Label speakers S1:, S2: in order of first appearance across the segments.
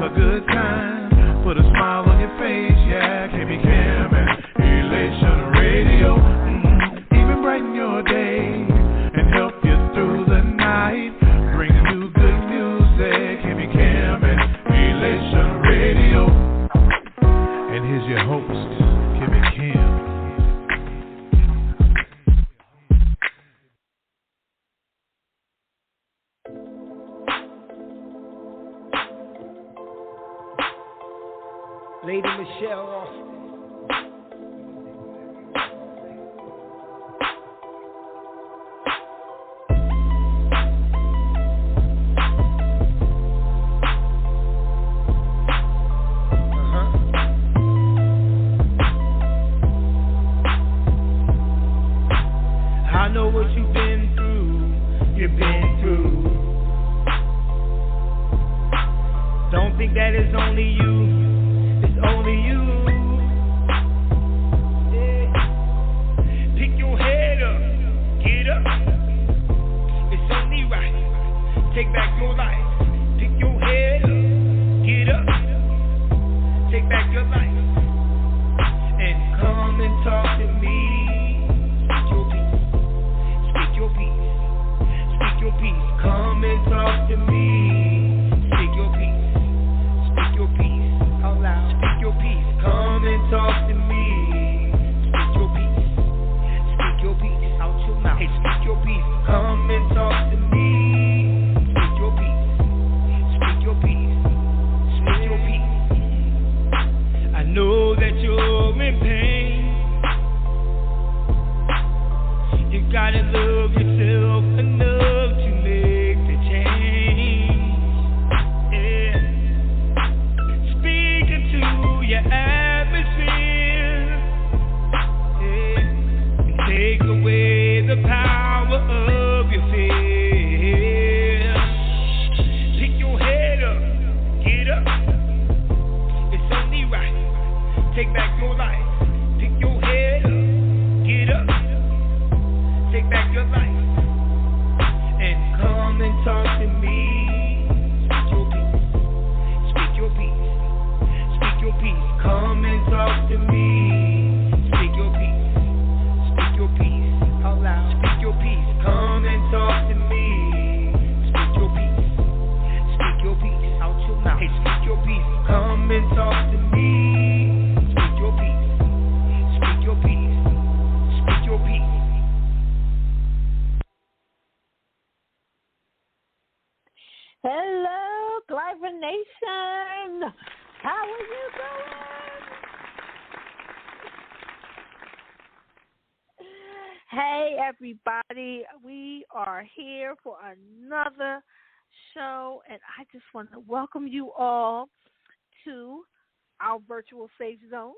S1: a good time. Put a smile on your face, yeah. KB Cam and Elation Radio. Even brighten your day and help you through the night. Bringing you good music. KB Cam and Elation Radio. And here's your host, KB Cam.
S2: Lady Michelle Austin. I know what you've been through. Don't think that it's only you. It's only you. Yeah. Pick your head up, get up. It's only right. Take back your life. Pick your head up, get up. Take back your life. And come and talk to me. Speak your peace. Speak your peace. Come and talk to me. Speak your peace. Speak your peace. Out loud. Speak your peace. Come and talk to me. Speak your peace. Speak your peace. Out your mouth. Hey, speak your peace. Come and talk to me. Speak your peace. Speak your peace. Speak your peace. I know that you're in pain. You gotta love yourself enough to make the change. Yeah. Speak into your atmosphere. Yeah. And take away the power of your fear. Pick your head up, get up. It's only right. Take back your life. Pick your head up, get up. Take back your life and come and talk to me. Speak your peace. Speak your peace. Speak your peace. Come and talk to me. Speak your peace. Speak your peace. Out loud. Speak your peace. Come and talk to me. Speak your peace. Speak your peace. Out your mouth. Hey, speak your peace. Come and talk to me. Speak your peace. Speak your peace. Speak your peace.
S3: Hello, Gliver Nation. How are you doing? Hey, everybody. We are here for another show, and I just want to welcome you all to our virtual safe zone.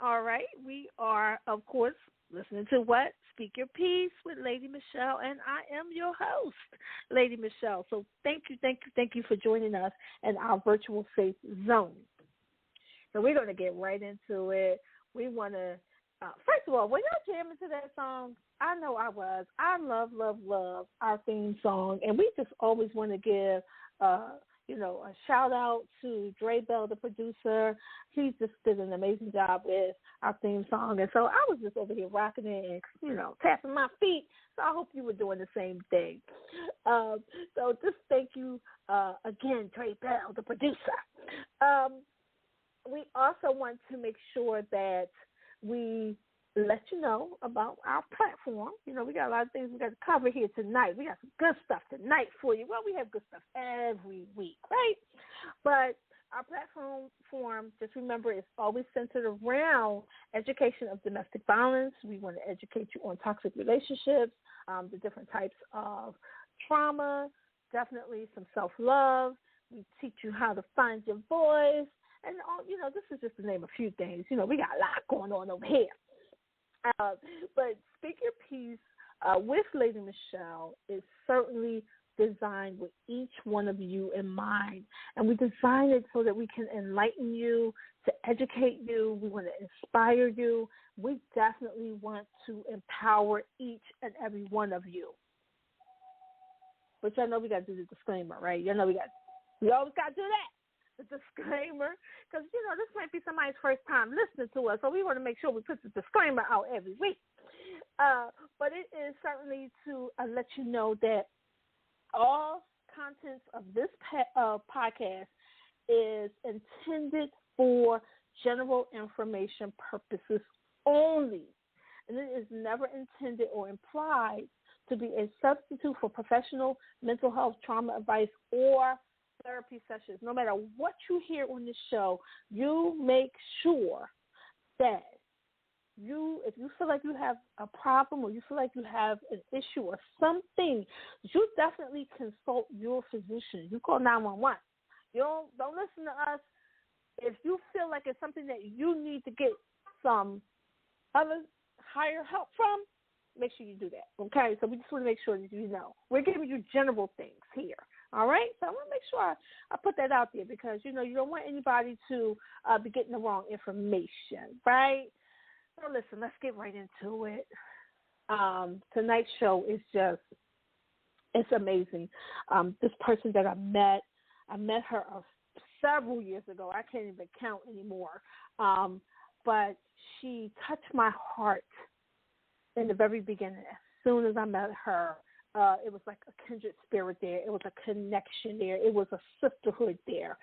S3: All right. We are, of course, listening to what? Speak Your Peace with Lady Michelle, and I am your host, Lady Michelle. So thank you for joining us in our virtual safe zone. So we're going to get right into it. We want to, first of all, when y'all jamming to that song, I know I was. I love, love, love our theme song, and we just always want to give, a shout out to Dre Bell, the producer. He just did an amazing job with our theme song. And so I was just over here rocking it and, tapping my feet. So I hope you were doing the same thing. So just thank you again, Dre Bell, the producer. We also want to make sure that we let you know about our platform. We got a lot of things we got to cover here tonight. We got some good stuff tonight for you. Well, we have good stuff every week, right? But our platform, just remember, is always centered around education of domestic violence. We want to educate you on toxic relationships, the different types of trauma, definitely some self-love. We teach you how to find your voice. And, this is just to name a few things. We got a lot going on over here. But Speak Your Peace with Lady Michelle is certainly designed with each one of you in mind. And we designed it so that we can enlighten you, to educate you. We want to inspire you. We definitely want to empower each and every one of you. Which I know we got to do the disclaimer, right? We always got to do that. the disclaimer, because, this might be somebody's first time listening to us, so we want to make sure we put the disclaimer out every week. But it is certainly to let you know that all contents of this podcast is intended for general information purposes only, and it is never intended or implied to be a substitute for professional mental health trauma advice or therapy sessions. No matter what you hear on the show, you make sure that if you feel like you have a problem or you feel like you have an issue or something, you definitely consult your physician. You call 911. You don't listen to us. If you feel like it's something that you need to get some other higher help from, make sure you do that, okay? So we just want to make sure that you know. We're giving you general things here, all right? So I want to make sure I put that out there because, you don't want anybody to be getting the wrong information, right? So listen, let's get right into it. Tonight's show is it's amazing. This person that I met her several years ago. I can't even count anymore. But she touched my heart in the very beginning. As soon as I met her, it was like a kindred spirit there. It was a connection there. It was a sisterhood there.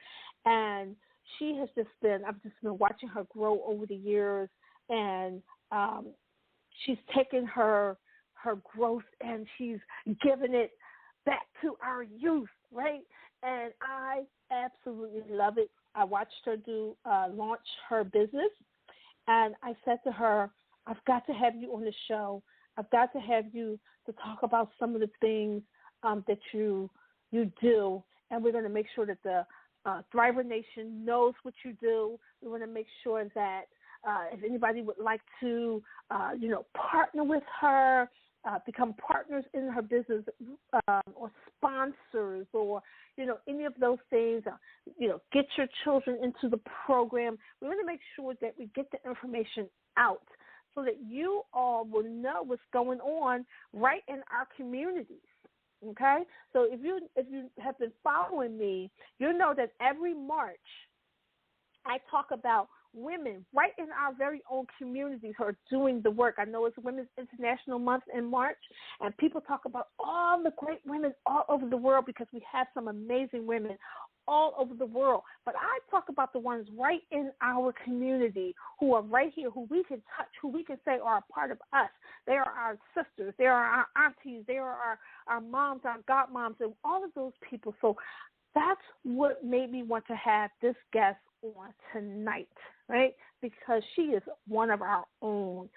S3: And I've just been watching her grow over the years, and she's taken her growth and she's given it back to our youth, right? And I absolutely love it. I watched her launch her business, and I said to her, I've got to have you on the show. I've got to have you to talk about some of the things that you do, and we're going to make sure that the Thriver Nation knows what you do. We want to make sure that if anybody would like to, partner with her, become partners in her business, or sponsors, or any of those things, get your children into the program. We want to make sure that we get the information out so that you all will know what's going on right in our communities. Okay, so if you have been following me, you know that every March I talk about women right in our very own communities who are doing the work. I know it's Women's International Month in March, and people talk about all the great women all over the world because we have some amazing women all over the world. But I talk about the ones right in our community who are right here, who we can touch, who we can say are a part of us. They are our sisters. They are our aunties. They are our moms, our godmoms, and all of those people. So that's what made me want to have this guest on tonight, right? Because she is one of our own.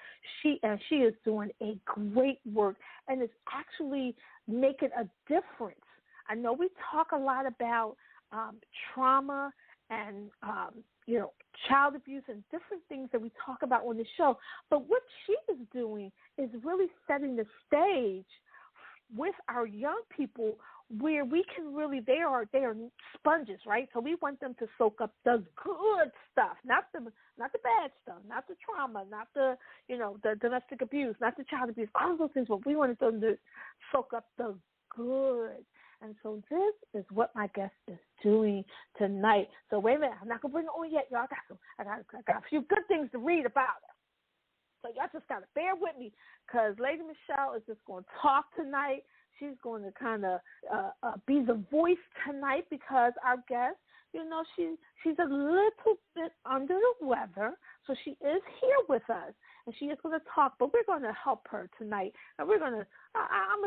S3: She is doing a great work and is actually making a difference. I know we talk a lot about trauma and child abuse and different things that we talk about on the show, but what she is doing is really setting the stage with our young people where we can really, they are sponges, right? So we want them to soak up the good stuff, not the bad stuff, not the trauma, not the domestic abuse, not the child abuse, all of those things, but we want them to soak up the good. And so this is what my guest is doing tonight. So wait a minute, I'm not gonna bring it on yet, y'all. I got a few good things to read about her. So y'all just gotta bear with me, because Lady Michelle is just gonna talk tonight. She's going to kind of be the voice tonight because our guest, she's a little bit under the weather, so she is here with us, and she is going to talk, but we're going to help her tonight, and I'm going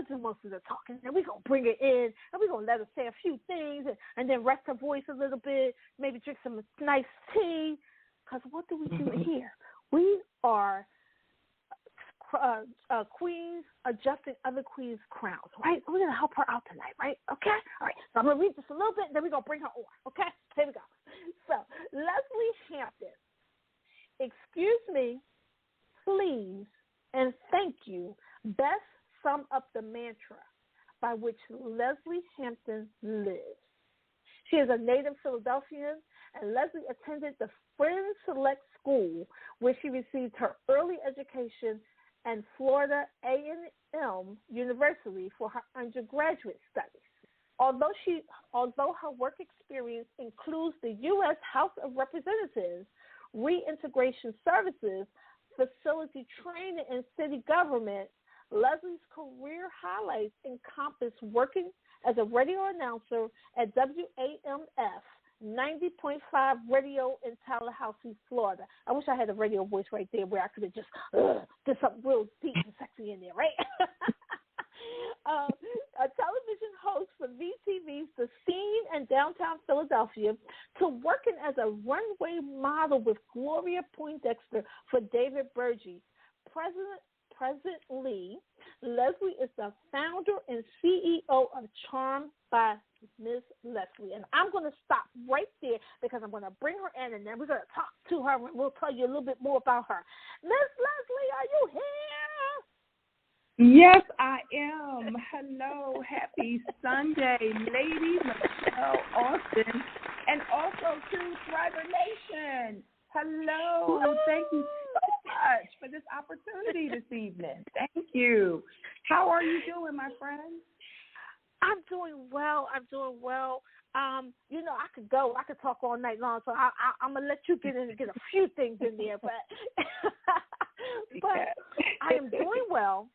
S3: to do most of the talking, and we're going to bring her in, and we're going to let her say a few things, and then rest her voice a little bit, maybe drink some nice tea, because what do we do here? We are queens adjusting other queens' crowns, right? So we're going to help her out tonight, right? Okay? All right. So I'm going to read this a little bit, and then we're going to bring her on, okay? Here we go. So, Leslie Hampton, excuse me, please, and thank you, best sum up the mantra by which Leslie Hampton lives. She is a native Philadelphian, and Leslie attended the Friends Select School, where she received her early education, and Florida A&M University for her undergraduate studies. Although her work experience includes the U.S. House of Representatives, reintegration services, facility training, and city government, Leslie's career highlights encompass working as a radio announcer at WAMF 90.5 radio in Tallahassee, Florida. I wish I had a radio voice right there where I could have just did something real deep and sexy in there, right? A television host for VTV's The Scene in downtown Philadelphia, to working as a runway model with Gloria Poindexter for David Berge. Presently, Leslie is the founder and CEO of Charmed by Ms. Leslie. And I'm going to stop right there because I'm going to bring her in, and then we're going to talk to her, and we'll tell you a little bit more about her. Ms. Leslie, are you here?
S4: Yes, I am. Hello. Happy Sunday, ladies. Michelle Austin, and also to Thriver Nation. Hello. Thank you so much for this opportunity this evening. Thank you. How are you doing, my friend?
S3: I'm doing well. I could talk all night long, so I'm going to let you get in and get a few things in there, but I am doing well.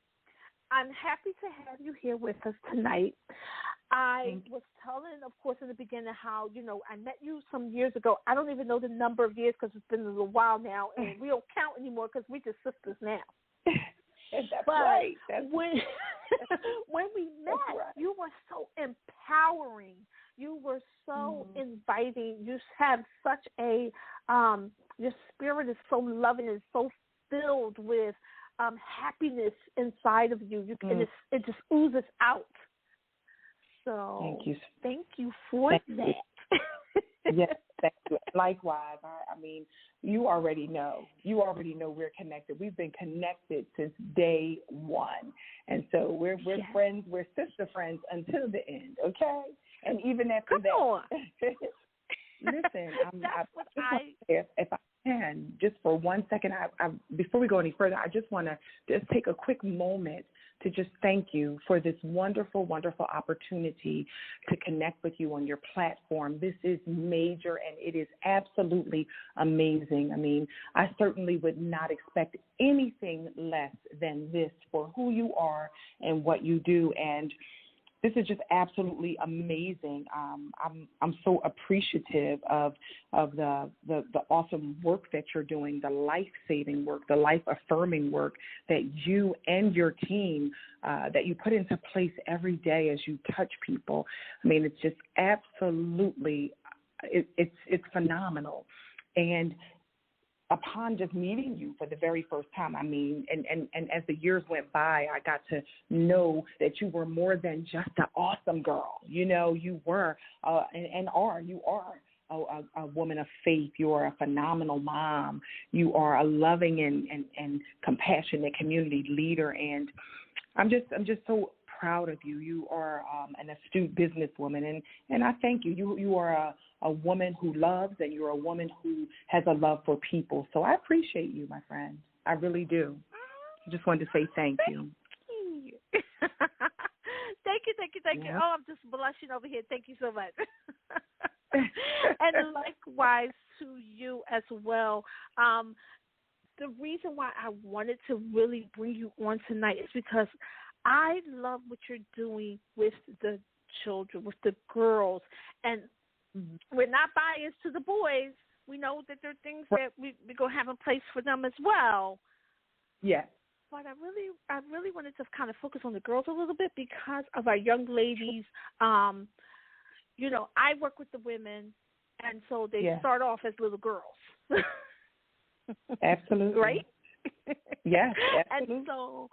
S3: I'm happy to have you here with us tonight. I was telling, of course, in the beginning how, I met you some years ago. I don't even know the number of years because it's been a little while now, and we don't count anymore because we're just sisters now.
S4: That's
S3: but
S4: right.
S3: when we met, you were so empowering. You were so inviting. You have such a your spirit is so loving and so filled with happiness inside of you. And it just oozes out. So thank you for that.
S4: Yes, thank you. Likewise, I mean, you already know we're connected. We've been connected since day one. And so we're friends, we're sister friends until the end, okay? And even after listen, if I can, just for 1 second, before we go any further, I just want to just take a quick moment to just thank you for this wonderful, wonderful opportunity to connect with you on your platform. This is major, and it is absolutely amazing. I mean, I certainly would not expect anything less than this for who you are and what you do, and this is just absolutely amazing. I'm so appreciative of the awesome work that you're doing, the life-saving work, the life-affirming work that you and your team that you put into place every day as you touch people. I mean, it's just absolutely it's phenomenal. And upon just meeting you for the very first time, I mean, and as the years went by, I got to know that you were more than just an awesome girl. You were you are a woman of faith. You are a phenomenal mom. You are a loving and compassionate community leader. And I'm just so proud of you. You are an astute businesswoman, and I thank you. You are a woman who loves, and you're a woman who has a love for people. So I appreciate you, my friend. I really do. I just wanted to say thank you.
S3: Thank you. Oh, I'm just blushing over here. Thank you so much. And likewise to you as well. The reason why I wanted to really bring you on tonight is because I love what you're doing with the children, with the girls, and we're not biased to the boys. We know that there are things that we're going to have in place for them as well.
S4: Yes.
S3: But I really wanted to kind of focus on the girls a little bit because of our young ladies. I work with the women, and so they start off as little girls.
S4: Absolutely.
S3: Right?
S4: Yes, absolutely.
S3: And so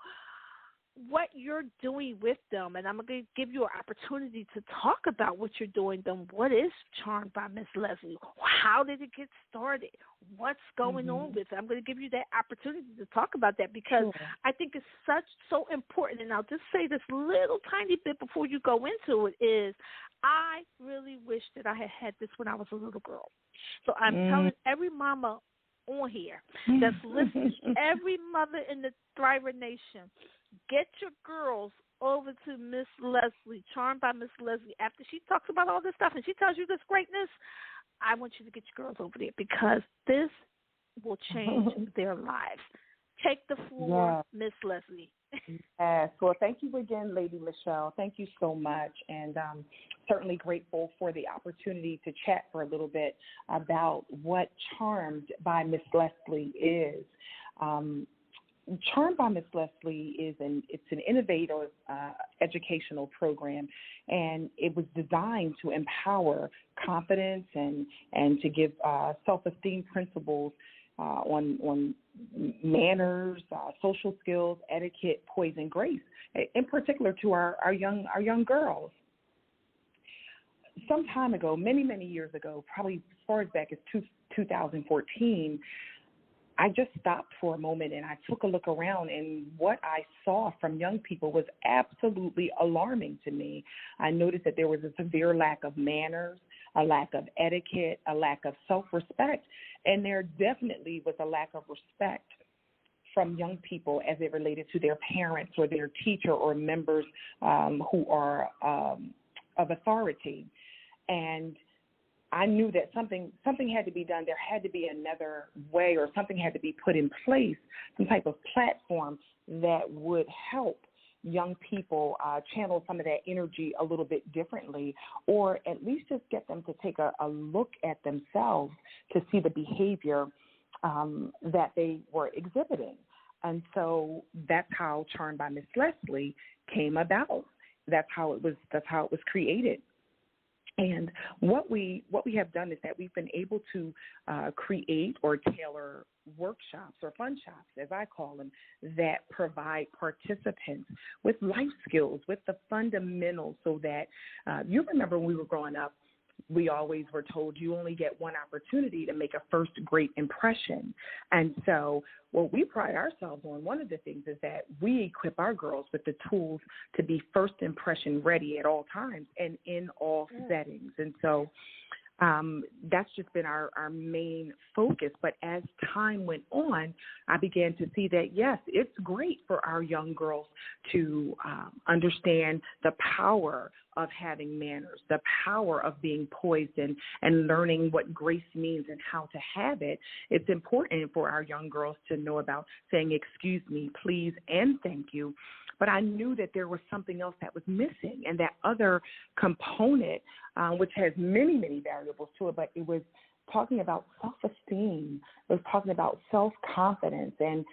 S3: what you're doing with them, and I'm going to give you an opportunity to talk about what you're doing them. What is Charmed by Miss Leslie? How did it get started? What's going on with it? I'm going to give you that opportunity to talk about that because I think it's so important. And I'll just say this little tiny bit before you go into it is I really wish that I had this when I was a little girl. So I'm telling every mama on here that's listening, every mother in the Thriver Nation, get your girls over to Miss Leslie, Charmed by Miss Leslie. After she talks about all this stuff and she tells you this greatness, I want you to get your girls over there because this will change their lives. Take the floor, Miss Leslie.
S4: Yes. Well, thank you again, Lady Michelle. Thank you so much. And certainly grateful for the opportunity to chat for a little bit about what Charmed by Miss Leslie is. Charmed by Miss Leslie is an innovative educational program, and it was designed to empower confidence and to give self-esteem principles on manners, social skills, etiquette, poise, and grace, in particular to our young girls. Some time ago, many years ago, probably as far as back as 2014, I just stopped for a moment and I took a look around, and what I saw from young people was absolutely alarming to me. I noticed that there was a severe lack of manners, a lack of etiquette, a lack of self-respect, and there definitely was a lack of respect from young people as it related to their parents or their teacher or members who are of authority. And I knew that something had to be done. There had to be another way, or something had to be put in place, some type of platform that would help young people channel some of that energy a little bit differently, or at least just get them to take a look at themselves to see the behavior that they were exhibiting. And so that's how Charmed by Miss Leslie came about. That's how it was created. And what we have done is that we've been able to create or tailor workshops or fun shops, as I call them, that provide participants with life skills, with the fundamentals, so that you remember when we were growing up, we always were told you only get one opportunity to make a first great impression. And so what we pride ourselves on, one of the things is that we equip our girls with the tools to be first impression ready at all times and in all settings. And so that's just been our main focus. But as time went on, I began to see that, yes, it's great for our young girls to understand the power of having manners, the power of being poised and learning what grace means and how to have it. It's important for our young girls to know about saying excuse me, please, and thank you. But I knew that there was something else that was missing, and that other component, which has many variables to it, but it was talking about self-esteem. It was talking about self-confidence. And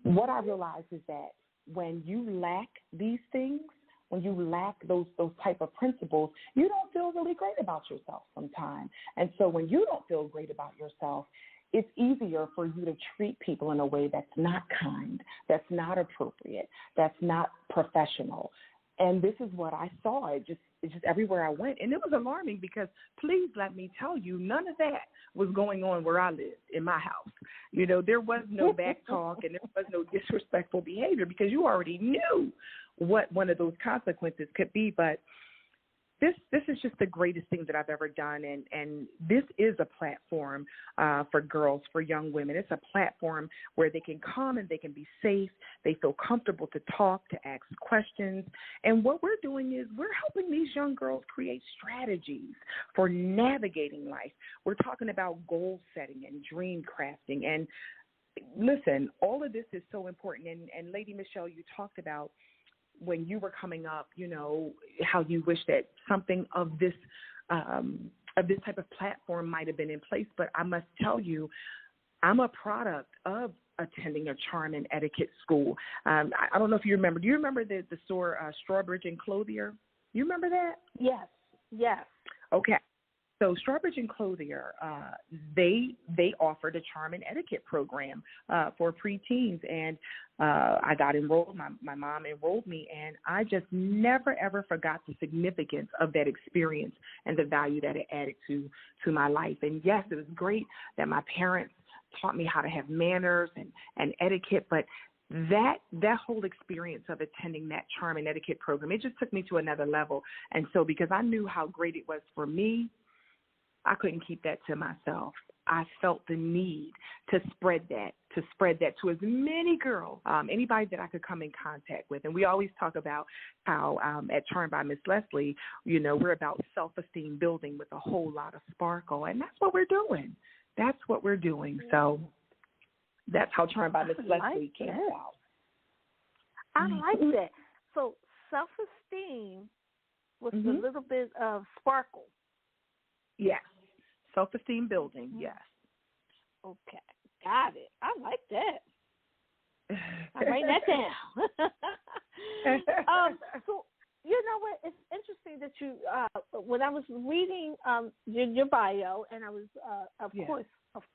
S4: what I realized is that when you lack these things, when you lack those type of principles, you don't feel really great about yourself sometimes. And so when you don't feel great about yourself, it's easier for you to treat people in a way that's not kind, that's not appropriate, that's not professional. And this is what I saw. It's just everywhere I went. And it was alarming because, please let me tell you, none of that was going on where I lived in my house. You know, there was no back talk and there was no disrespectful behavior because you already knew what one of those consequences could be. But this is just the greatest thing that I've ever done, and this is a platform for girls, for young women. It's a platform where they can come and they can be safe. They feel comfortable to talk, to ask questions. And what we're doing is we're helping these young girls create strategies for navigating life. We're talking about goal setting and dream crafting. And listen, all of this is so important. And Lady Michelle, you talked about when you were coming up, you know, how you wish that something of this type of platform might have been in place. But I must tell you, I'm a product of attending a charm and etiquette school. I don't know if you remember. Do you remember the store Strawbridge and Clothier? You remember that?
S3: Yes.
S4: Okay. So Strawbridge and Clothier, they offered a charm and etiquette program for preteens, and I got enrolled. My mom enrolled me, and I just never, ever forgot the significance of that experience and the value that it added to my life. And, yes, it was great that my parents taught me how to have manners and etiquette, but that whole experience of attending that charm and etiquette program, it just took me to another level. And so because I knew how great it was for me, I couldn't keep that to myself. I felt the need to spread that to as many girls, anybody that I could come in contact with. And we always talk about how at Charmed by Miss Leslie, you know, we're about self-esteem building with a whole lot of sparkle. And that's what we're doing. So that's how Charmed by Miss Leslie came out.
S3: I like that. So self-esteem with a little bit of sparkle.
S4: Yes. Self-esteem building, yes.
S3: Okay. Got it. I like that. I'm writing that down. So, you know what? It's interesting that you, when I was reading your bio, and I was, of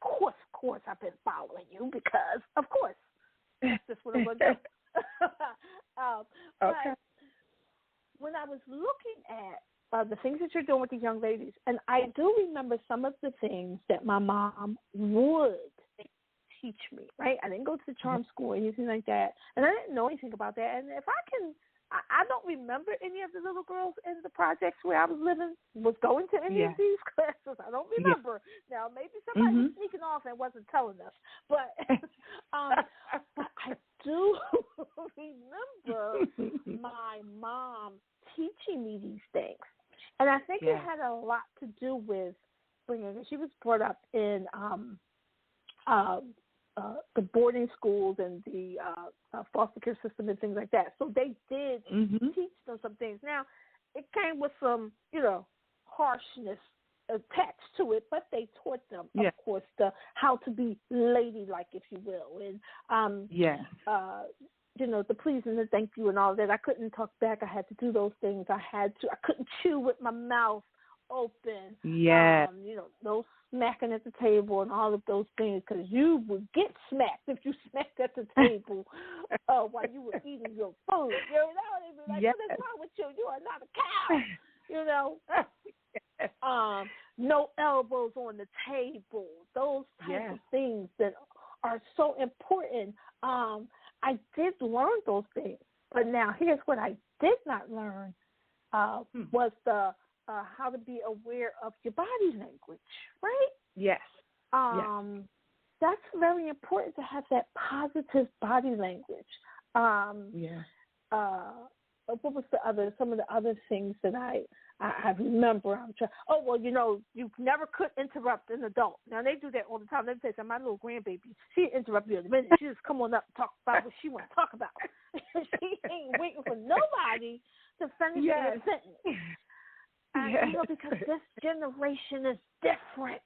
S3: course, I've been following you because, of course, that's just what I'm going to do.
S4: Okay.
S3: But when I was looking at the things that you're doing with the young ladies, and I do remember some of the things that my mom would teach me, right? I didn't go to the charm school or anything like that, and I didn't know anything about that. And if I don't remember any of the little girls in the projects where I was living was going to any of these classes. I don't remember. Now, maybe somebody was sneaking off and wasn't telling us, but I do remember my mom teaching me these things. And I think it had a lot to do with bringing. She was brought up in the boarding schools and the foster care system and things like that. So they did teach them some things. Now, it came with some, you know, harshness attached to it, but they taught them, of course, how to be ladylike, if you will, and you know, the please and the thank you and all that. I couldn't talk back. I had to do those things. I couldn't chew with my mouth open. You know, no smacking at the table and all of those things, because you would get smacked if you smacked at the table while you were eating your food. You know, they'd be like, what is wrong with you? You are not a cow. You know, no elbows on the table. Those types of things that are so important. I did learn those things, but now here's what I did not learn was the how to be aware of your body language, right?
S4: Yes.
S3: That's very important to have that positive body language. What was some of the other things that I remember? You know, you never could interrupt an adult. Now, they do that all the time. They say, my little grandbaby, she interrupted you in a minute. She just come on up and talk about what she want to talk about. She ain't waiting for nobody to finish their sentence. You know, because this generation is different.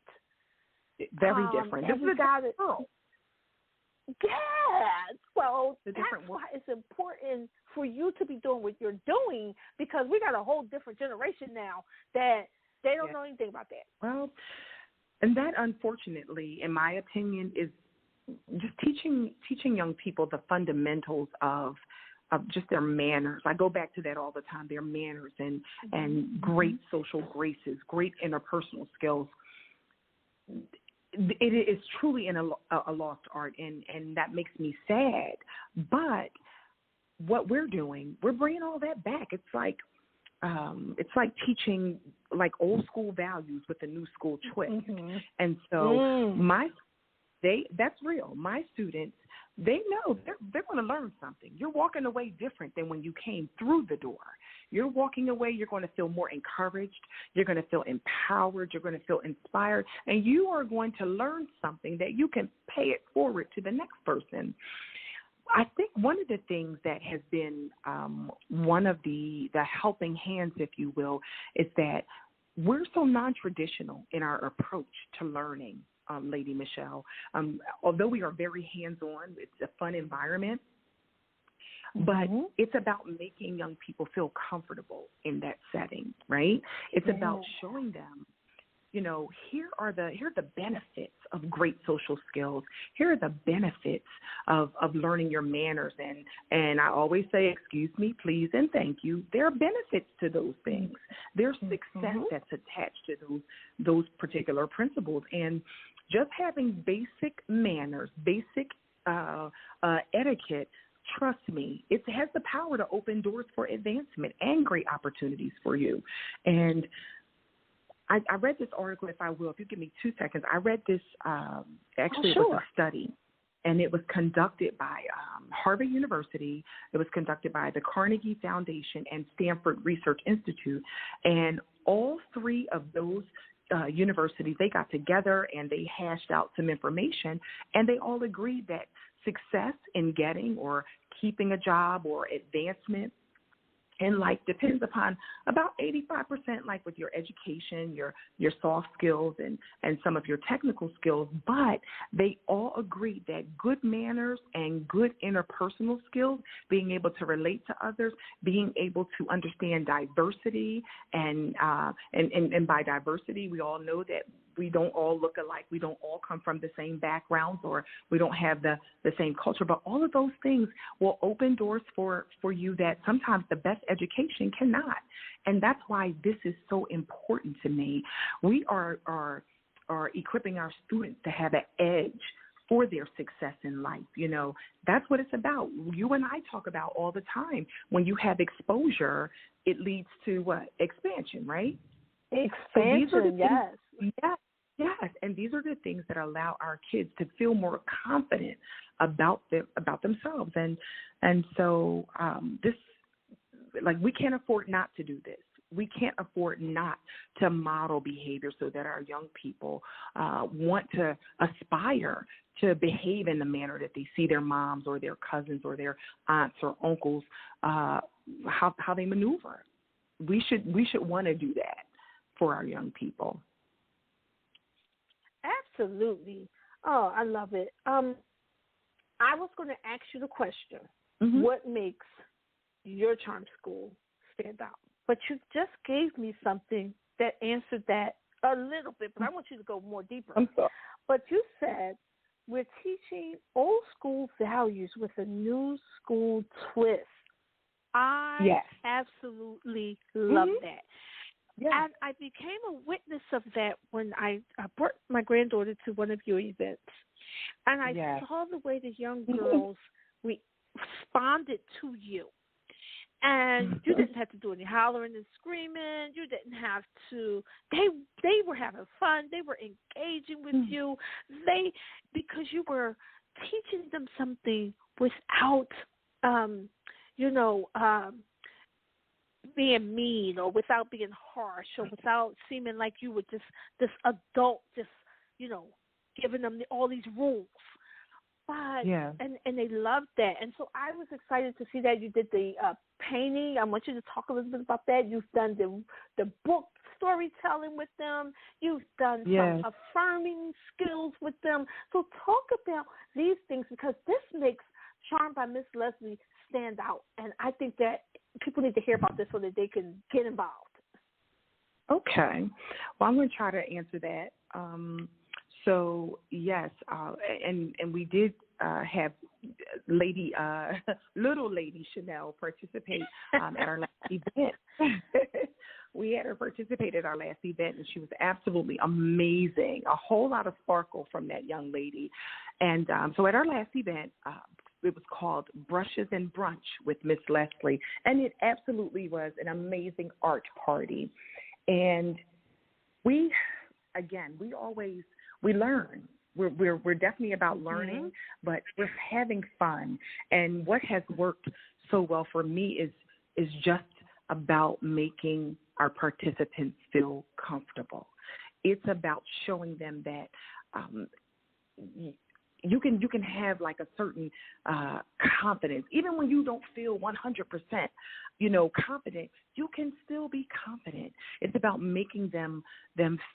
S4: Very different.
S3: This is so that's why it's important for you to be doing what you're doing, because we got a whole different generation now that they don't know anything about that.
S4: Well, and that, unfortunately, in my opinion, is just teaching young people the fundamentals of just their manners. I go back to that all the time, their manners and great social graces, great interpersonal skills. It is truly a lost art, and that makes me sad. But what we're doing, we're bringing all that back. It's like teaching like old school values with a new school twist. And so that's real. My students, they know they're going to learn something. You're walking away different than when you came through the door. You're walking away, you're going to feel more encouraged, you're going to feel empowered, you're going to feel inspired, and you are going to learn something that you can pay it forward to the next person. I think one of the things that has been one of the helping hands, if you will, is that we're so non-traditional in our approach to learning. Lady Michelle, although we are very hands-on, it's a fun environment, but it's about making young people feel comfortable in that setting, right? It's about showing them, you know, here are the benefits of great social skills. Here are the benefits of learning your manners. And I always say, excuse me, please, and thank you. There are benefits to those things. There's success that's attached to those particular principles. And just having basic manners, basic etiquette, trust me, it has the power to open doors for advancement and great opportunities for you. And I read this article, if you give me 2 seconds. I read this, actually It was a study, and it was conducted by Harvard University. It was conducted by the Carnegie Foundation and Stanford Research Institute. And all three of those universities, they got together and they hashed out some information, and they all agreed that success in getting or keeping a job or advancement in life depends upon about 85%, like with your education, your soft skills, and some of your technical skills. But they all agree that good manners and good interpersonal skills, being able to relate to others, being able to understand diversity, and by diversity, we all know that we don't all look alike. We don't all come from the same backgrounds, or we don't have the same culture. But all of those things will open doors for you that sometimes the best education cannot. And that's why this is so important to me. We are equipping our students to have an edge for their success in life. You know, that's what it's about. You and I talk about all the time. When you have exposure, it leads to what? Expansion, right?
S3: Expansion, yes.
S4: Yes, and these are the things that allow our kids to feel more confident about themselves, and so this, like, we can't afford not to do this. We can't afford not to model behavior so that our young people want to aspire to behave in the manner that they see their moms or their cousins or their aunts or uncles how they maneuver. We should want to do that for our young people.
S3: Absolutely. Oh, I love it. I was going to ask you the question, what makes your charm school stand out? But you just gave me something that answered that a little bit, but I want you to go more deeper.
S4: I'm sorry.
S3: But you said we're teaching old school values with a new school twist. I absolutely love that. Yes. And I became a witness of that when I brought my granddaughter to one of your events. And I saw the way the young girls responded to you. And you didn't have to do any hollering and screaming. You didn't have to. They were having fun. They were engaging with you. Because you were teaching them something without, being mean, or without being harsh, or without seeming like you were just this adult, just, giving them all these rules. But and they loved that. And so I was excited to see that you did the painting. I want you to talk a little bit about that. You've done the book storytelling with them. You've done some affirming skills with them. So talk about these things, because this makes Charmed by Miss Leslie stand out. And I think that people need to hear about this so that they can get involved. Okay.
S4: Well, I'm going to try to answer that. So, yes, and we did have little lady Chanel participate at our last event. We had her participate at our last event, and she was absolutely amazing. A whole lot of sparkle from that young lady. And so at our last event, it was called Brushes and Brunch with Miss Leslie, and it absolutely was an amazing art party. And we learn. We're definitely about learning, but we're having fun. And what has worked so well for me is just about making our participants feel comfortable. It's about showing them that you can have like a certain confidence. Even when you don't feel 100%, confident, you can still be confident. It's about making them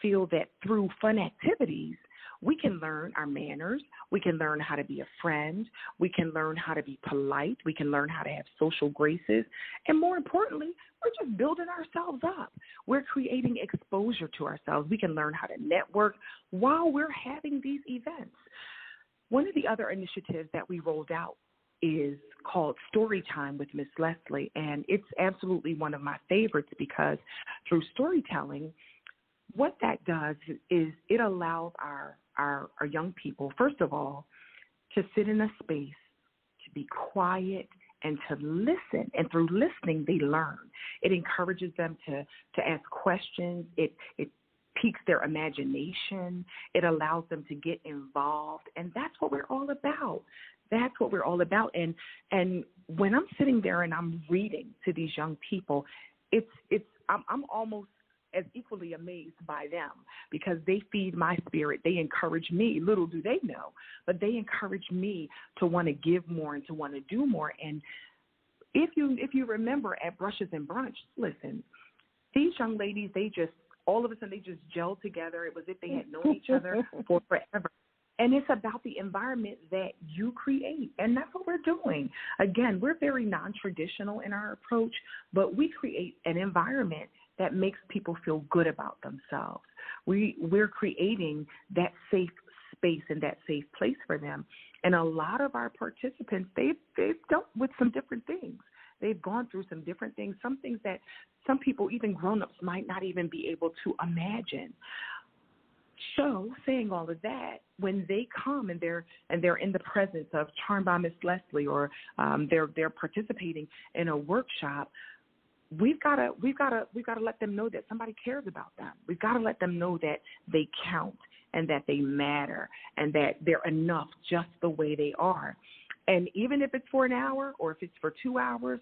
S4: feel that through fun activities, we can learn our manners. We can learn how to be a friend. We can learn how to be polite. We can learn how to have social graces. And more importantly, we're just building ourselves up. We're creating exposure to ourselves. We can learn how to network while we're having these events. One of the other initiatives that we rolled out is called Story Time with Miss Leslie, and it's absolutely one of my favorites because through storytelling, what that does is it allows our young people, first of all, to sit in a space, to be quiet, and to listen. And through listening, they learn. It encourages them to ask questions. It piques their imagination. It allows them to get involved, and that's what we're all about. That's what we're all about. And when I'm sitting there and I'm reading to these young people, I'm almost as equally amazed by them because they feed my spirit. They encourage me. Little do they know, but they encourage me to want to give more and to want to do more. And if you remember at Brushes and Brunch, listen, these young ladies, they just all of a sudden they just gelled together. It was as if they had known each other for forever. And it's about the environment that you create, and that's what we're doing. Again, we're very non-traditional in our approach, but we create an environment that makes people feel good about themselves. We're creating that safe space and that safe place for them. And a lot of our participants, they've dealt with some different things. They've gone through some different things, some things that some people, even grown-ups, might not even be able to imagine. So, saying all of that, when they come and they're in the presence of Charmed by Miss Leslie, or they're participating in a workshop, we've got to let them know that somebody cares about them. We've got to let them know that they count and that they matter and that they're enough just the way they are. And even if it's for an hour or if it's for 2 hours,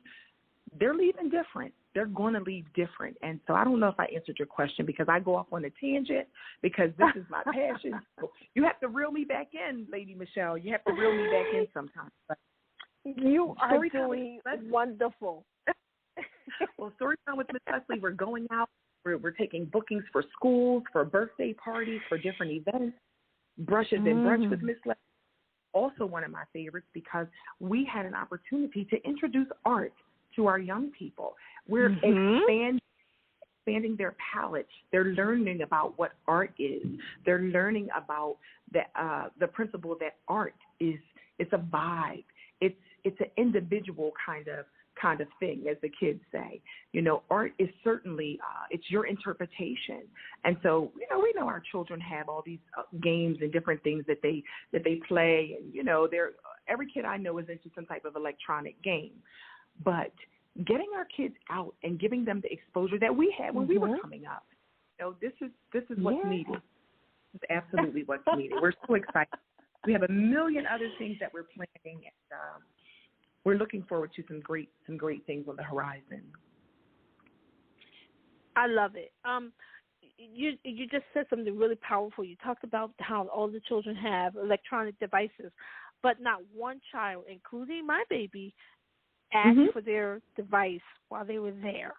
S4: they're leaving different. They're going to leave different. And so I don't know if I answered your question because I go off on a tangent because this is my passion. You have to reel me back in, Lady Michelle. You have to reel me back in sometimes.
S3: You are doing wonderful.
S4: Well, Storytime with Miss Leslie, we're going out. We're taking bookings for schools, for birthday parties, for different events. Brushes and Brunch with Miss Leslie, also one of my favorites because we had an opportunity to introduce art to our young people. We're expanding their palette. They're learning about what art is. They're learning about the principle that art is. It's a vibe. It's an individual kind of thing, as the kids say. You know, art is certainly it's your interpretation. And so, you know, we know our children have all these games and different things that they play. And, you know, every kid I know is into some type of electronic game. But getting our kids out and giving them the exposure that we had when we were coming up, you know, this is what's needed. This is absolutely what's needed. We're so excited. We have a million other things that we're planning, and we're looking forward to some great things on the horizon.
S3: I love it. You just said something really powerful. You talked about how all the children have electronic devices, but not one child, including my baby, asked for their device while they were there.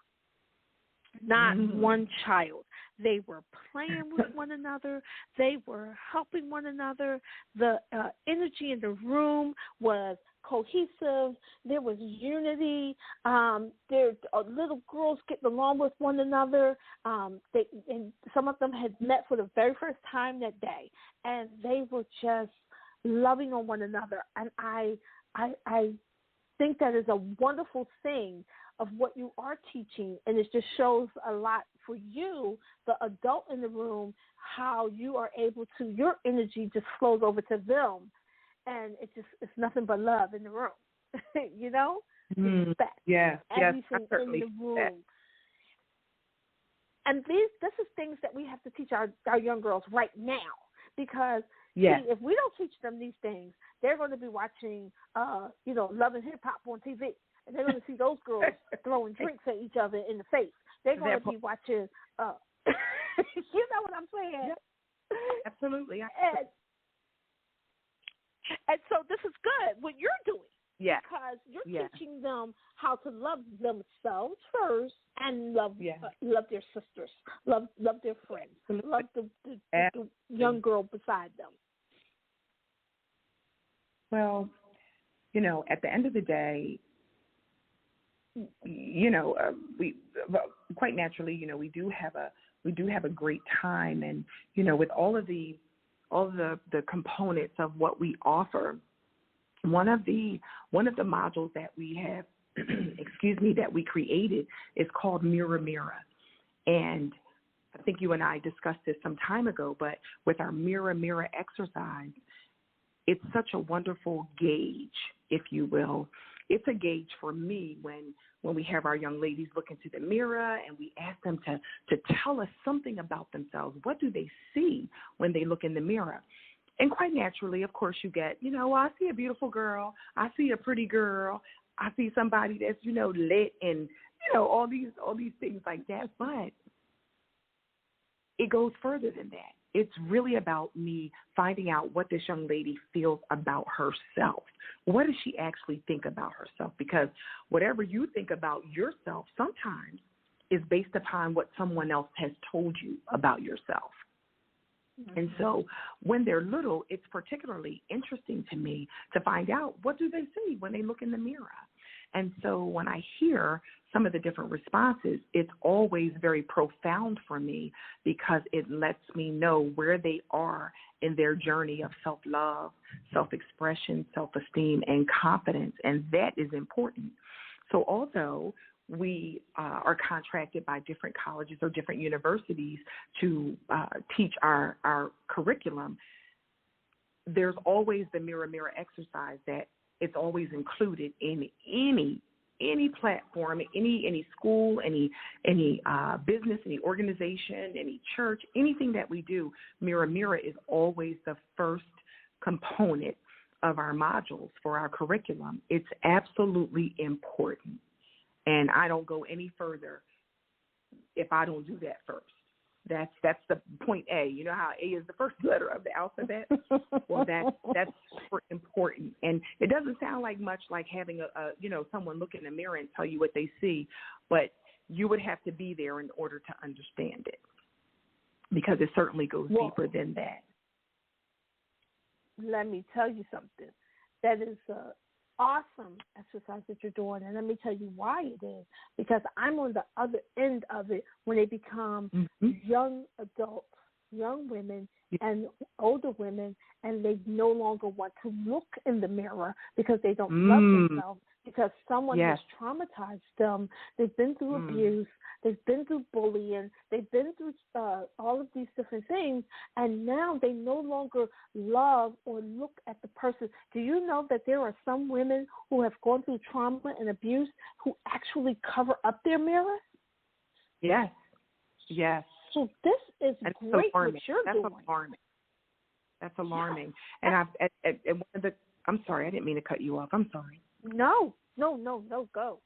S3: Not one child. They were playing with one another. They were helping one another. The energy in the room was cohesive. There was unity. There little girls getting along with one another. And some of them had met for the very first time that day, and they were just loving on one another. And I think that is a wonderful thing of what you are teaching, and it just shows a lot for you, the adult in the room, how you are able to, your energy just flows over to them, and it's nothing but love in the room, you know? Respect.
S4: Everything
S3: in the room. And this is things that we have to teach our young girls right now, because see, if we don't teach them these things, they're going to be watching, Love and Hip Hop on TV. And they're going to see those girls throwing drinks at each other in the face. They're going to be watching, you know what I'm saying?
S4: Absolutely.
S3: And so this is good, what you're doing.
S4: Yeah.
S3: Because you're teaching them how to love themselves first and love their sisters, love their friends, love the young girl beside them.
S4: Well, at the end of the day, we quite naturally, we do have a great time, and with all of the components of what we offer. One of the modules that we have, that we created is called Mirror Mirror. And I think you and I discussed this some time ago, but with our Mirror Mirror exercise, it's such a wonderful gauge, if you will, it's a gauge for me when we have our young ladies look into the mirror and we ask them to tell us something about themselves. What do they see when they look in the mirror? And quite naturally, of course, you get, well, I see a beautiful girl. I see a pretty girl. I see somebody that's, lit and, all these things like that. But it goes further than that. It's really about me finding out what this young lady feels about herself. What does she actually think about herself? Because whatever you think about yourself sometimes is based upon what someone else has told you about yourself. Mm-hmm. And so when they're little, it's particularly interesting to me to find out, what do they see when they look in the mirror? And so when I hear some of the different responses, it's always very profound for me because it lets me know where they are in their journey of self-love, self-expression, self-esteem, and confidence. And that is important. So although we are contracted by different colleges or different universities to teach our curriculum, there's always the mirror exercise that it's always included in any platform, any school, any business, any organization, any church, anything that we do. Mirror is always the first component of our modules for our curriculum. It's absolutely important. And I don't go any further if I don't do that first. That's the point A. You know how A is the first letter of the alphabet? Well, that's super important. And it doesn't sound like much like having someone look in the mirror and tell you what they see, but you would have to be there in order to understand it, because it certainly goes deeper than that.
S3: Let me tell you something. That is awesome exercise that you're doing, and let me tell you why it is. Because I'm on the other end of it when they become young adults, young women, and older women, and they no longer want to look in the mirror because they don't love themselves, because someone has traumatized them. They've been through abuse. They've been through bullying. They've been through all of these different things, and now they no longer love or look at the person. Do you know that there are some women who have gone through trauma and abuse who actually cover up their mirrors?
S4: Yes.
S3: So this is great what you're doing.
S4: That's alarming. And I'm sorry, I didn't mean to cut you off. I'm sorry.
S3: No, go.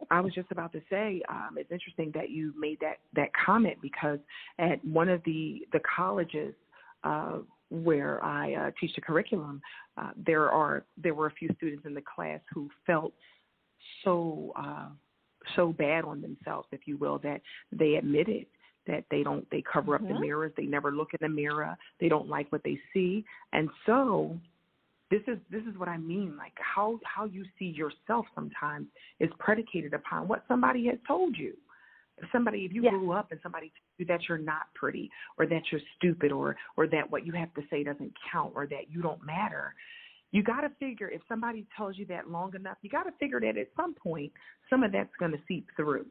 S4: I was just about to say, it's interesting that you made that comment, because at one of the colleges where I teach the curriculum, there were a few students in the class who felt so bad on themselves, if you will, that they admitted that they cover up the mirrors. They never look in the mirror. They don't like what they see. And so this is what I mean. Like how you see yourself sometimes is predicated upon what somebody has told you. If you grew up and somebody told you that you're not pretty, or that you're stupid, or that what you have to say doesn't count, or that you don't matter, you got to figure, if somebody tells you that long enough, you got to figure that at some point some of that's going to seep through.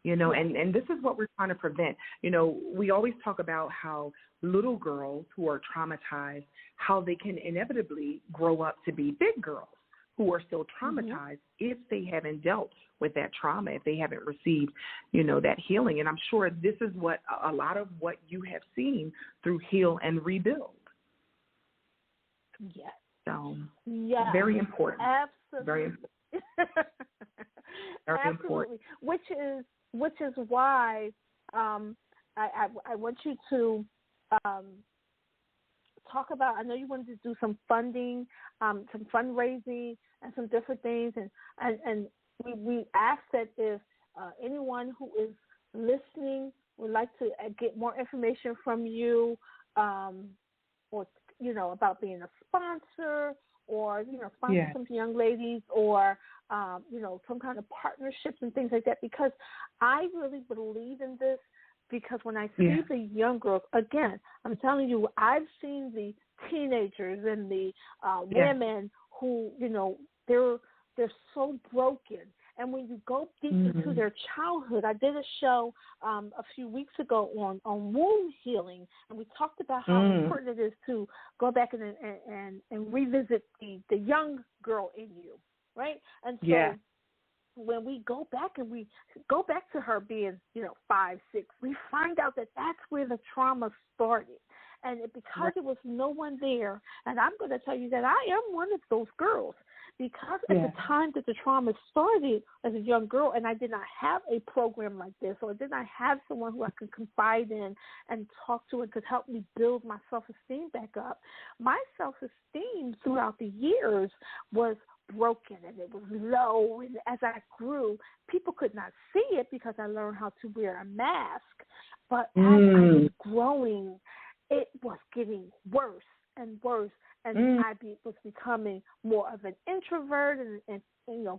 S4: And this is what we're trying to prevent. We always talk about how little girls who are traumatized, how they can inevitably grow up to be big girls who are still traumatized if they haven't dealt with that trauma, if they haven't received, that healing. And I'm sure this is what a lot of what you have seen through Heal and Rebuild.
S3: Yes.
S4: So, very important.
S3: Absolutely.
S4: Very important. Very
S3: Absolutely. Important. Which is why I want you to talk about, I know you wanted to do some funding, some fundraising, and some different things. And we ask that if anyone who is listening would like to get more information from you, or, about being a sponsor, or, sponsor some young ladies, or, some kind of partnerships and things like that, because I really believe in this, because when I see the young girls, again, I'm telling you, I've seen the teenagers and the women who, they're so broken. And when you go deep into their childhood, I did a show a few weeks ago on wound healing, and we talked about how important it is to go back and revisit the young girl in you, right? And so
S4: yeah.
S3: when we go back and we go back to her being, 5, 6, we find out that that's where the trauma started. And because there was no one there, and I'm going to tell you that I am one of those girls, because at the time that the trauma started as a young girl, and I did not have a program like this, or I did not have someone who I could confide in and talk to and could help me build my self-esteem back up, my self-esteem throughout the years was broken and it was low. And as I grew, people could not see it because I learned how to wear a mask. But as I was growing, it was getting worse and worse. And I was becoming more of an introvert and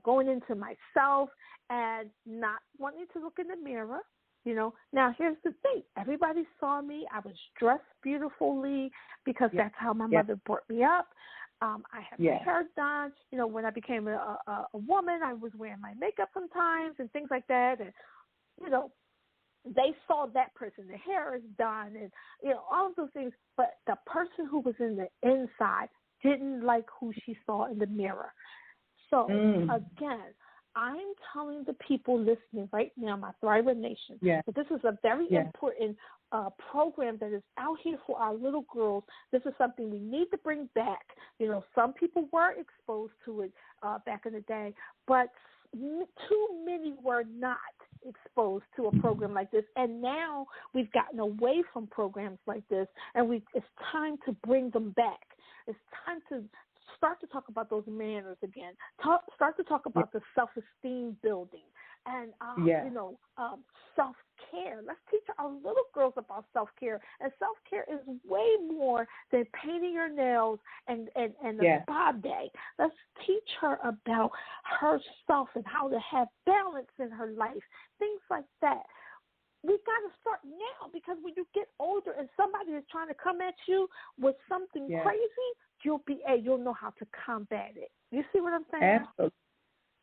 S3: going into myself and not wanting to look in the mirror. Now here's the thing. Everybody saw me. I was dressed beautifully because that's how my mother brought me up. I had my hair done. When I became a woman, I was wearing my makeup sometimes and things like that. And, they saw that person. The hair is done and, all of those things. But the person who was in the inside didn't like who she saw in the mirror. So, again, I'm telling the people listening right now, my Thriver Nation, that this is a very important program that is out here for our little girls. This is something we need to bring back. Some people were exposed to it back in the day, but too many were not exposed to a program like this. And now we've gotten away from programs like this, and it's time to bring them back. It's time to start to talk about those manners again. Start to talk about the self-esteem building and, self-care. Let's teach our little girls about self-care. And self-care is way more than painting your nails and a spa day. Let's teach her about herself and how to have balance in her life, things like that. We got to start now, because when you get older and somebody is trying to come at you with something crazy, you'll know how to combat it. You see what I'm saying?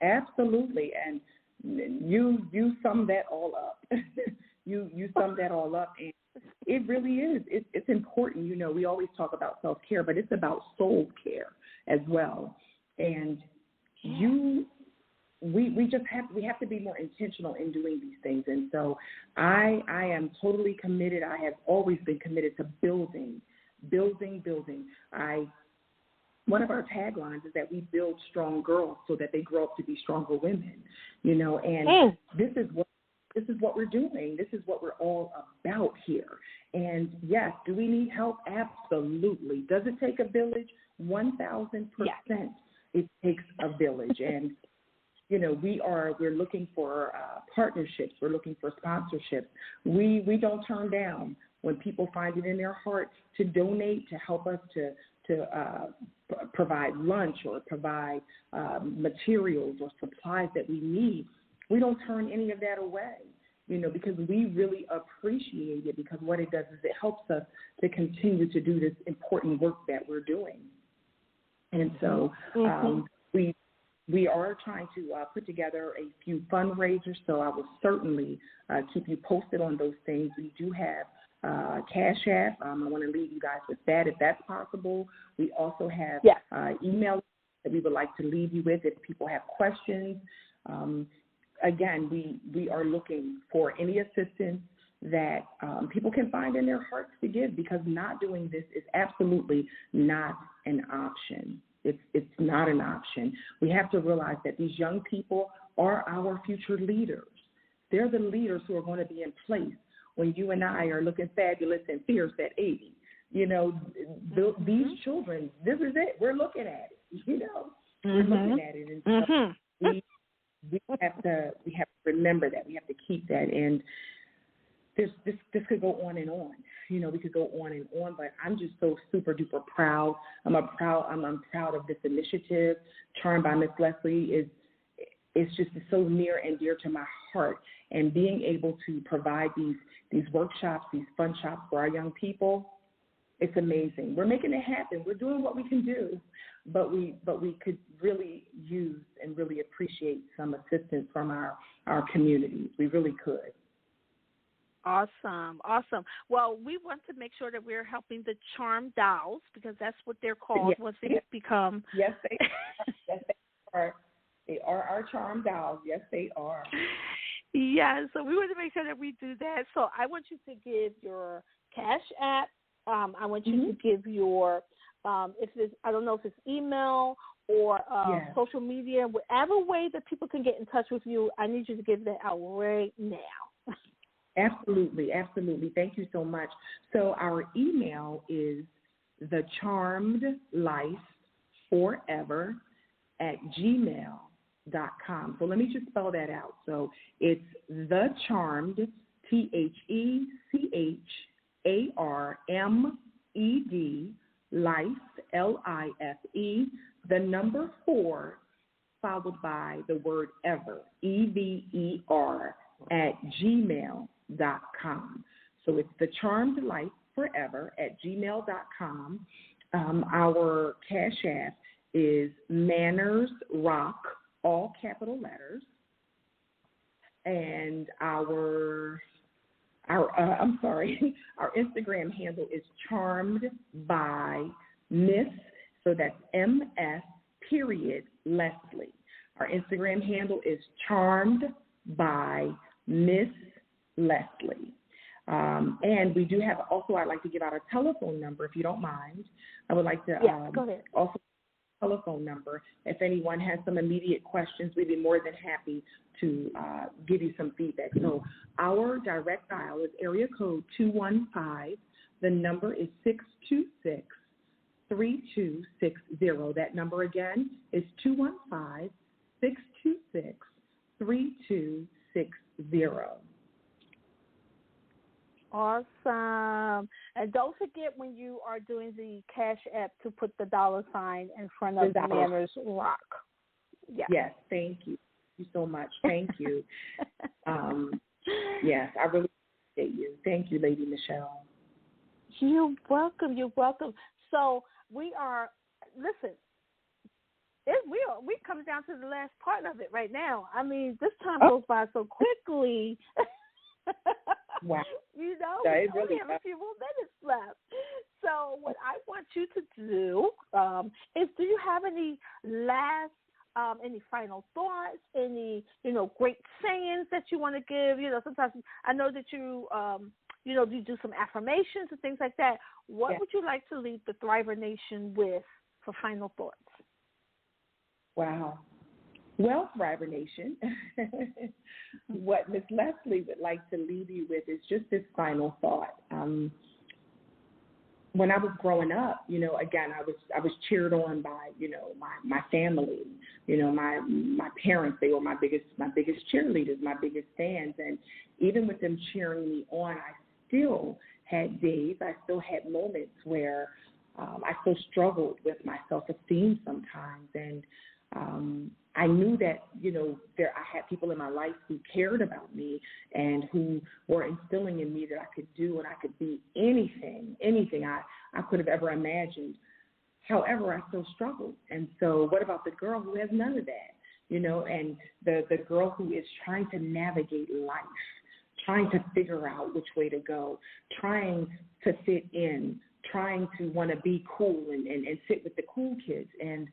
S4: Absolutely. And you summed that all up. you summed that all up, and it really is. It's important. We always talk about self-care, but it's about soul care as well. And we have to be more intentional in doing these things. And so I am totally committed. I have always been committed to building. One of our taglines is that we build strong girls so that they grow up to be stronger women, and this is what we're doing. This is what we're all about here. And yes, do we need help? Absolutely. Does it take a village? 1,000%. It takes a village. And we're looking for partnerships. We're looking for sponsorships. We don't turn down when people find it in their heart to donate, to help us to provide lunch or provide materials or supplies that we need. We don't turn any of that away, because we really appreciate it, because what it does is it helps us to continue to do this important work that we're doing. And so we are trying to put together a few fundraisers, so I will certainly keep you posted on those things. We do have Cash App. I want to leave you guys with that if that's possible. We also have email that we would like to leave you with if people have questions. Again, we are looking for any assistance that people can find in their hearts to give, because not doing this is absolutely not an option. It's not an option. We have to realize that these young people are our future leaders. They're the leaders who are going to be in place when you and I are looking fabulous and fierce at 80. These children, this is it. We're looking at it, We're looking at it. And so we have to remember that. We have to keep that. And this could go on and on. We could go on and on, but I'm just so super duper proud. I'm proud of this initiative. Charmed by Miss Leslie is just so near and dear to my heart. And being able to provide these workshops, these fun shops for our young people, it's amazing. We're making it happen. We're doing what we can do, but we could really use and really appreciate some assistance from our communities. We really could.
S3: Awesome. Well, we want to make sure that we're helping the Charm Dolls, because that's what they're called once they become.
S4: Yes, they are. They are our charm dolls. Yes, they are.
S3: Yeah, so we want to make sure that we do that. So I want you to give your Cash App. I want you to give your, if it's, I don't know if it's email or social media, whatever way that people can get in touch with you, I need you to give that out right now.
S4: Absolutely, absolutely. Thank you so much. So our email is thecharmedlifeforever@gmail.com. So let me just spell that out. So it's the charmed, THECHARMED, life, LIFE, the number 4, followed by the word ever, EVER, @gmail.com. So it's the charmed life forever @gmail.com. Our Cash App is Manners Rock, all capital letters. And our Instagram handle is Charmed by Miss, so that's MS.Leslie. Our Instagram handle is Charmed by Miss Leslie. And we do have also, I'd like to give out a telephone number if you don't mind. I would like to
S3: go ahead.
S4: Also telephone number. If anyone has some immediate questions, we'd be more than happy to give you some feedback. So our direct dial is area code 215. The number is 626-3260. That number again is 215-626-3260.
S3: Awesome. And don't forget when you are doing the Cash App to put the $sign in front of Manners Rock.
S4: Yes, thank you. Thank you so much. Thank you. Yes, I really appreciate you. Thank you, Lady Michelle.
S3: You're welcome. You're welcome. So we are, listen, we coming down to the last part of it right now. I mean, this time goes by so quickly.
S4: Wow.
S3: You know,
S4: we
S3: only have a few more minutes left. So what I want you to do is, do you have any last, any final thoughts, any, great sayings that you want to give? Sometimes I know that you, you do some affirmations and things like that. What would you like to leave the Thriver Nation with for final thoughts?
S4: Wow. Well, Thriver Nation, what Miss Leslie would like to leave you with is just this final thought. When I was growing up, again, I was cheered on by, my family, my parents. They were my biggest cheerleaders, my biggest fans. And even with them cheering me on, I still had days, I still had moments where I still struggled with my self-esteem sometimes. And I knew that, I had people in my life who cared about me and who were instilling in me that I could do and I could be anything I could have ever imagined. However, I still struggled. And so what about the girl who has none of that, and the girl who is trying to navigate life, trying to figure out which way to go, trying to fit in, trying to want to be cool and sit with the cool kids. And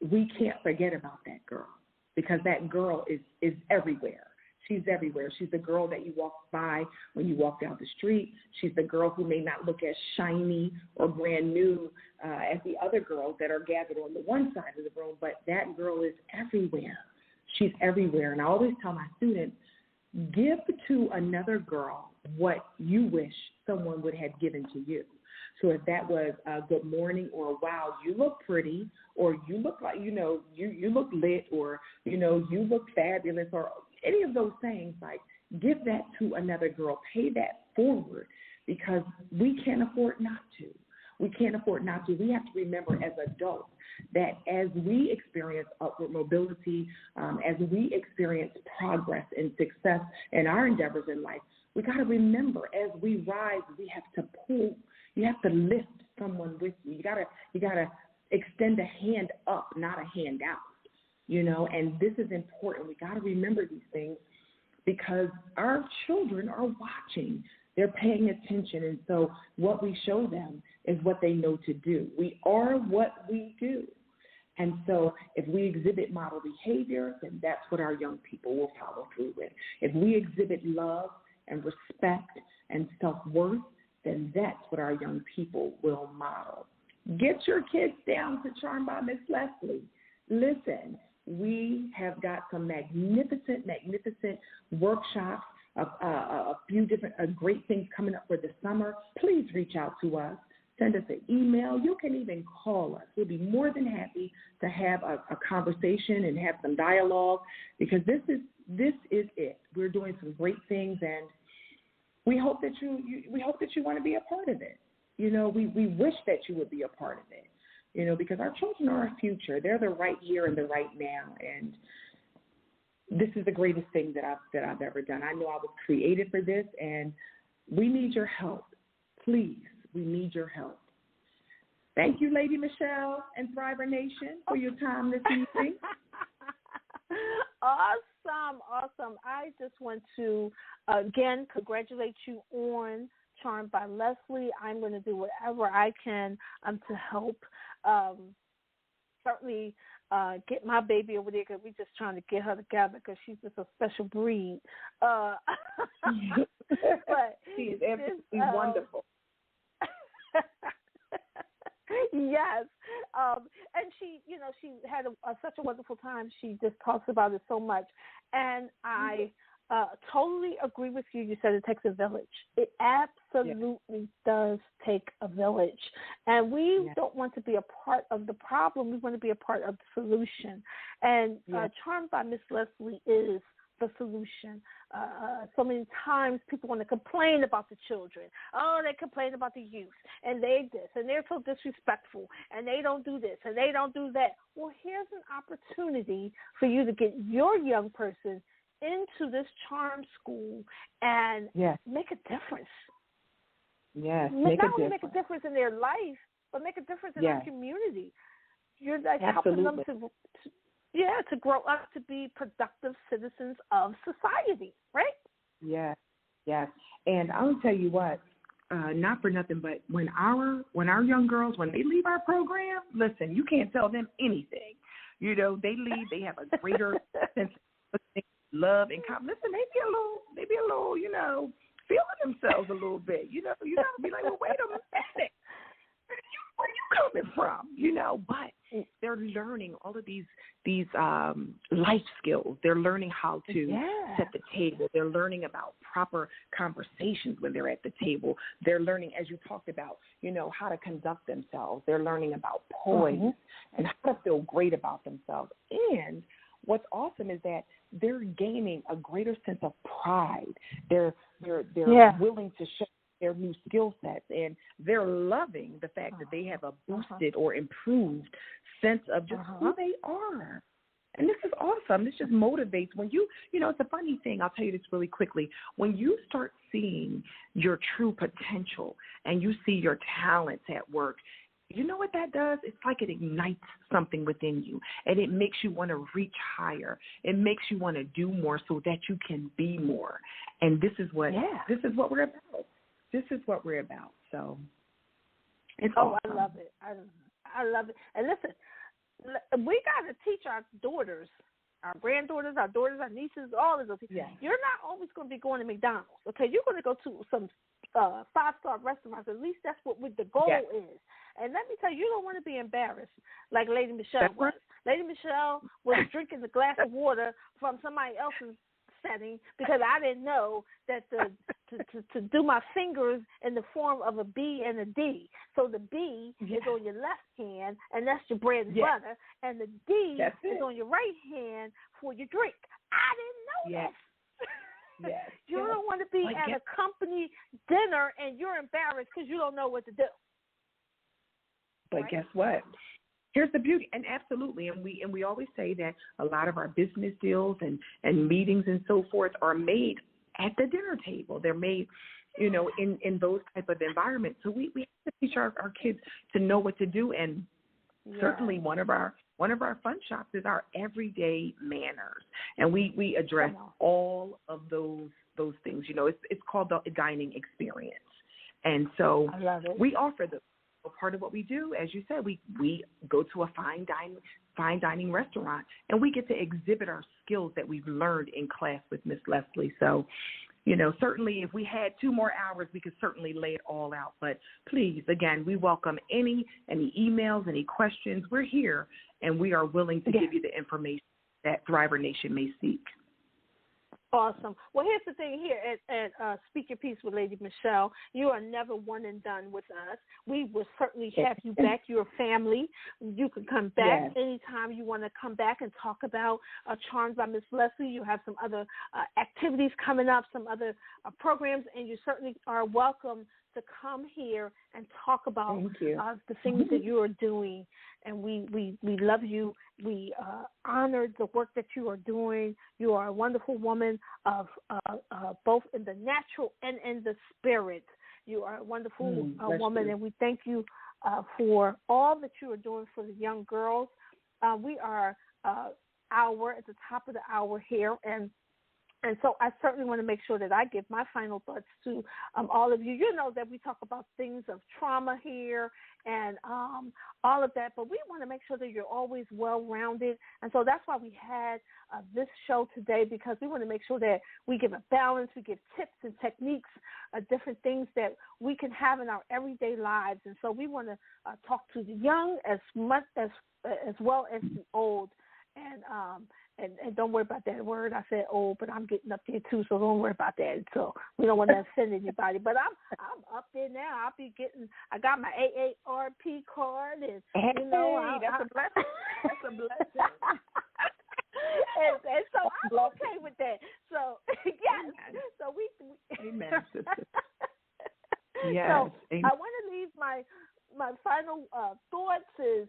S4: we can't forget about that girl, because that girl is everywhere. She's everywhere. She's the girl that you walk by when you walk down the street. She's the girl who may not look as shiny or brand new as the other girls that are gathered on the one side of the room, but that girl is everywhere. She's everywhere. And I always tell my students, give to another girl what you wish someone would have given to you. So if that was a good morning, or wow, you look pretty, or you look like, you look lit, or, you look fabulous, or any of those things, like, give that to another girl. Pay that forward, because we can't afford not to. We can't afford not to. We have to remember as adults that as we experience upward mobility, as we experience progress and success in our endeavors in life, we got to remember, as we rise, we have to pull. You have to lift someone with you. You gotta extend a hand up, not a hand out. And this is important. We got to remember these things, because our children are watching. They're paying attention. And so what we show them is what they know to do. We are what we do. And so if we exhibit model behavior, then that's what our young people will follow through with. If we exhibit love and respect and self-worth, then that's what our young people will model. Get your kids down to Charmed by Miss Leslie. Listen, we have got some magnificent workshops, a few different great things coming up for the summer. Please reach out to us. Send us an email. You can even call us. We'll be more than happy to have a conversation and have some dialogue, because this is it. We're doing some great things, and we hope that you want to be a part of it. We wish that you would be a part of it, because our children are our future. They're the right here and the right now, and this is the greatest thing that I've ever done. I know I was created for this, and we need your help. Please, we need your help. Thank you, Lady Michelle and Thriver Nation, for your time this evening.
S3: Awesome. I just want to, again, congratulate you on Charmed by Leslie. I'm going to do whatever I can to help certainly get my baby over there, because we're just trying to get her together, because she's just a special breed. But
S4: she is absolutely wonderful.
S3: Yes. And she had such a wonderful time. She just talks about it so much. And I totally agree with you. You said it takes a village. It absolutely does take a village. And we don't want to be a part of the problem. We want to be a part of the solution. And Charmed by Miss Leslie is the solution. So many times people want to complain about the children. Oh, they complain about the youth, and they this, and they're so disrespectful, and they don't do this, and they don't do that. Well, here's an opportunity for you to get your young person into this charm school and make a difference.
S4: Yes,
S3: not only make a difference in their life, but make a difference in their community. You're helping them to grow up to be productive citizens of society, right? Yes.
S4: And I'll tell you what, not for nothing, but when our young girls, when they leave our program, listen, you can't tell them anything. They leave, they have a greater sense of love and confidence. Listen, they be a little, feeling themselves a little bit. You gotta be like, well, wait a minute. Where are you coming from? But they're learning all of these life skills. They're learning how to set the table. They're learning about proper conversations when they're at the table. They're learning, as you talked about, how to conduct themselves. They're learning about poise and how to feel great about themselves. And what's awesome is that they're gaining a greater sense of pride. They're willing to show their new skill sets, and they're loving the fact that they have a boosted or improved sense of just who they are. And this is awesome. This just motivates when it's a funny thing. I'll tell you this really quickly. When you start seeing your true potential and you see your talents at work, you know what that does? It's like it ignites something within you, and it makes you want to reach higher. It makes you want to do more so that you can be more. And this is what we're about. This is what we're about. So it's awesome.
S3: I love it. I love it. And listen, we got to teach our daughters, our granddaughters, our daughters, our nieces, all of those things. You're not always going to be going to McDonald's, okay? You're going to go to some 5-star restaurants. At least that's what the goal is. And let me tell you, you don't want to be embarrassed like Lady Michelle was. Lady Michelle was drinking the glass of water from somebody else's setting because I didn't know that to do my fingers in the form of a B and a D. So the B is on your left hand, and that's your bread and butter, and the D is on your right hand for your drink. I didn't know that. You don't want to be at a company dinner and you're embarrassed because you don't know what to do.
S4: But guess what? Here's the beauty, and absolutely, and we always say that a lot of our business deals and meetings and so forth are made at the dinner table. They're made, in those type of environments. So we have to teach our kids to know what to do, and certainly one of our fun shops is our everyday manners, and we address all of those things. It's called the dining experience, and so we offer the part of what we do, as you said, we go to a fine dining restaurant, and we get to exhibit our skills that we've learned in class with Miss Leslie. So, certainly if we had 2 more hours, we could certainly lay it all out. But please, again, we welcome any emails, any questions. We're here, and we are willing to give you the information that Thriver Nation may seek.
S3: Awesome. Well, here's the thing here at Speak Your Piece with Lady Michelle. You are never one and done with us. We will certainly have you back. You're family. You can come back anytime you want to come back and talk about Charmed by Miss Leslie. You have some other activities coming up, some other programs, and you certainly are welcome to come here and talk about the things that you are doing. And we love you. We honor the work that you are doing. You are a wonderful woman of both in the natural and in the spirit. You are a wonderful woman, and we thank you for all that you are doing for the young girls. We are at the top of the hour here, and so I certainly want to make sure that I give my final thoughts to all of you. You know that we talk about things of trauma here and all of that, but we want to make sure that you're always well-rounded. And so that's why we had this show today, because we want to make sure that we give a balance, we give tips and techniques, different things that we can have in our everyday lives. And so we want to talk to the young as much as well as the old. And don't worry about that word. I said old, but I'm getting up there too, so don't worry about that. So we don't want to offend anybody. But I'm up there now. I got my AARP card, and that's a blessing. That's a blessing. and so I'm okay with that. So yes. So we
S4: Amen, sister. Yes.
S3: So I want to leave my final thoughts is,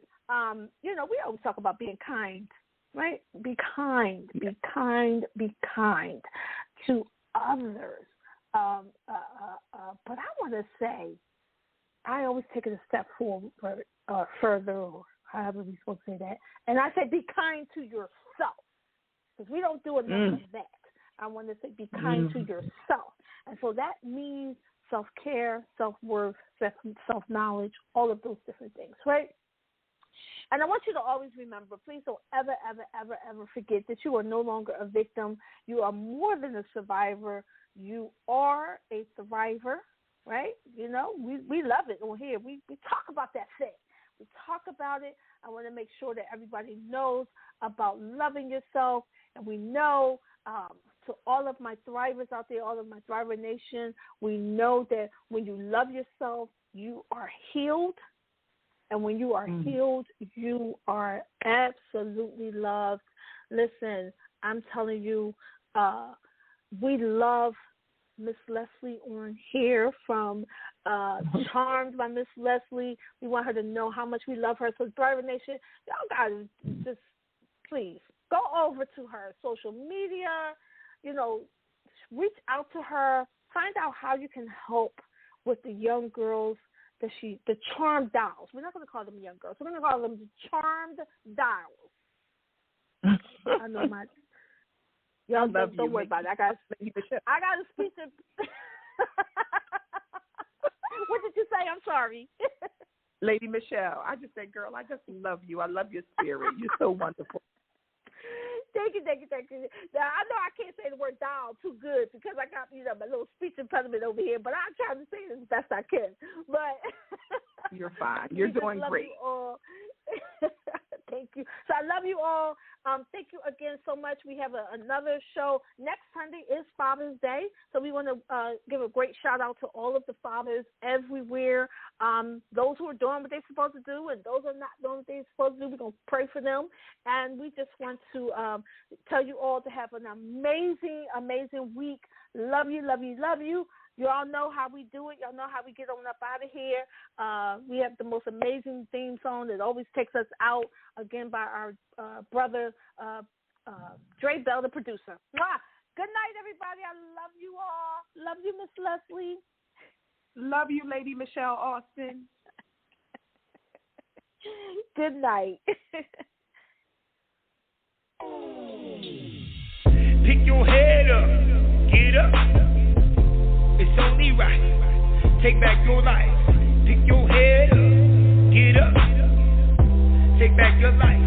S3: we always talk about being kind. Right? Be kind to others. But I want to say, I always take it a step forward, further, or however we're supposed to say that. And I say be kind to yourself, because we don't do enough of that. I want to say be kind to yourself. And so that means self-care, self-worth, self-knowledge, all of those different things, right? And I want you to always remember, please don't ever, ever, ever, ever forget that you are no longer a victim. You are more than a survivor. You are a thriver, right? We love it on here. We talk about that thing. We talk about it. I want to make sure that everybody knows about loving yourself. And we know, to all of my thrivers out there, all of my Thriver Nation, we know that when you love yourself, you are healed. And when you are healed, you are absolutely loved. Listen, I'm telling you, we love Miss Leslie on here from Charmed by Miss Leslie. We want her to know how much we love her. So Thriver Nation, y'all got to just please go over to her social media, reach out to her, find out how you can help with the young girls. The Charmed Dolls. We're not going to call them young girls. We're going to call them the Charmed Dolls. I know my. Y'all don't worry about it. I got a speech. What did you say? I'm sorry.
S4: Lady Michelle, I just said, girl, I just love you. I love your spirit. You're so wonderful.
S3: Thank you. Now, I know I can't say the word doll too good because I got, my little speech impediment over here, but I'll try to say it as best I can. But
S4: you're fine. You're doing great.
S3: You all. Thank you. So I love you all. Thank you again so much. We have another show. Next Sunday is Father's Day, so we want to give a great shout-out to all of the fathers everywhere, those who are doing what they're supposed to do and those who are not doing what they're supposed to do. We're going to pray for them, and we just want to tell you all to have an amazing, amazing week. Love you, love you, love you. You all know how we do it. Y'all know how we get on up out of here. We have the most amazing theme song that always takes us out, again, by our brother, Dre Bell, the producer. Mwah! Good night, everybody. I love you all. Love you, Miss Leslie.
S4: Love you, Lady Michelle Austin.
S3: Good night.
S2: Pick your head up. Get up. It's only right. Take back your life. Pick your head up. take back your life.